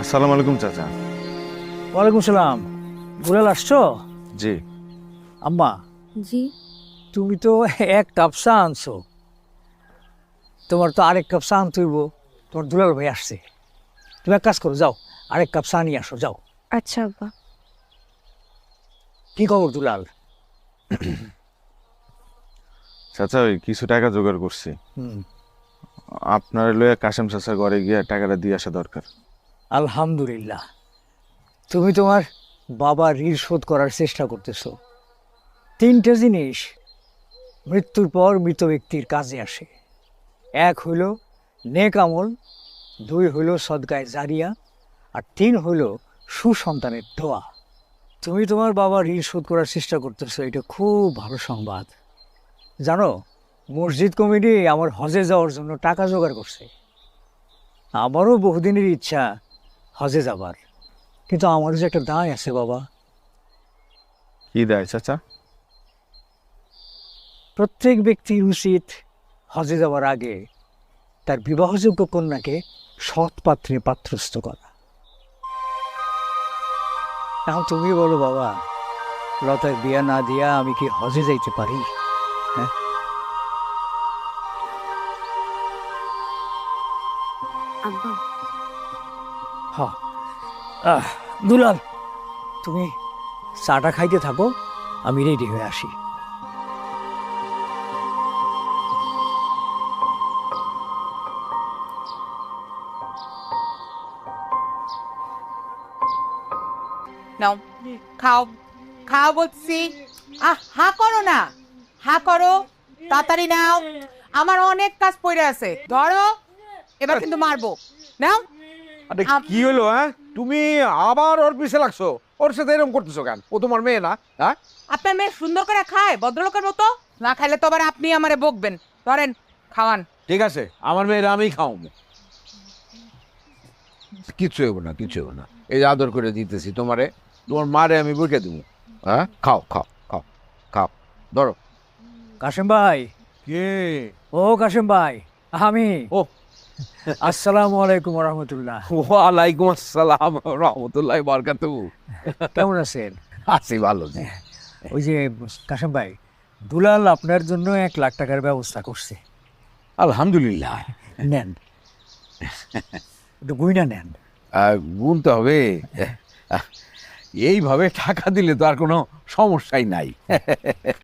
আসসালামু আলাইকুম চাচা। ওয়ালাইকুম সালাম। দুলাল আসছো? জি। আম্মা, জি। তুমি তো এক কাপ চা আনছো, তোমার তো আরেক কাপ চা আনতে হইব। তোমার দুলাল ভাই আসছে, তুমি এক কাজ করো, যাও আরেক কাপ চা নিয়ে আসো, যাও। আচ্ছা আব্বা। কি খবর দুলাল? চাচা ওই কিছু টাকা জোগাড় করছি, হুম, আপনার লইয়া কাশেম চাচার ঘরে গিয়ে টাকাটা দিয়ে আসা দরকার। আলহামদুলিল্লাহ। তুমি তোমার বাবার ঋণ শোধ করার চেষ্টা করতেছো। তিনটে জিনিস মৃত্যুর পর মৃত ব্যক্তির কাজে আসে। এক হইল নেক আমল, দুই হইল সদকায়ে জারিয়া, আর তিন হইল সুসন্তানের দোয়া। তুমি তোমার বাবার ঋণ শোধ করার চেষ্টা করতেছো, এটা খুব ভালো সংবাদ। জানো, মসজিদ কমিটি আমার হজে যাওয়ার জন্য টাকা জোগাড় করছে। আমারও বহুদিনের ইচ্ছা হজে যাবার, কিন্তু আমারও যে একটা দায় আছে বাবা। কি দেয় চাচা? প্রত্যেক ব্যক্তির উচিত হজে যাওয়ার আগে তার বিবাহযোগ্য কন্যাকে সৎ পাত্রে পাত্রস্থ করা। এখন তুমি বলো বাবা, লতার বিয়া না দিয়া আমি কি হজে যাইতে পারি? হ্যাঁ, আব্বা, হ্যাঁ। দুলাল, তুমি চাটা খাইতে থাকো, আমি রেডি হয়ে আসি। নাও খাও, খাও বলছি। হা করো না, হা করো, তাড়াতাড়ি নাও, আমার অনেক কাজ পড়ে আছে। ধরো, এবার কিন্তু মারবো। নাও। আরে কি হলো? হ্যাঁ, তুমি আবার ওর পিছে লাগছো? ওর সাথে এরকম করতেছো কেন? ও তোমার মেয়ে না? হ্যাঁ, আপনার মেয়ে সুন্দর করে খায় ভদ্রলোকের মতো? না খাইলে তো আবার আপনি আমারে বকবেন। ধরেন, খাওয়ান। ঠিক আছে, আমার মেয়ের আমি খাওয়াবো। কিচ্ছু হইব না, কিচ্ছু হইব না। এই যে আদর করে দিতেছি তোমারে, তোমার মারে আমি বইকে দেবো। হ্যাঁ, খাও খাও খাও খাও, ধরো। কাশেম ভাই, কে? ও কাশেম ভাই, আমি। ও, আসসালামু আলাইকুম রহমতুল্লাহ। ওয়ালাইকুম আসসালাম রহমতুল্লাহ বারকাতুহু। কেমন আছেন? আছি ভালো জি। ওই যে কাশেম ভাই, দুলাল আপনার জন্য 1 লাখ টাকার ব্যবস্থা করছে। আলহামদুলিল্লাহ। নেন, একটু গুইনা নেন। গুনতে হবে। এইভাবে টাকা দিলে তো আর কোনো সমস্যাই নাই।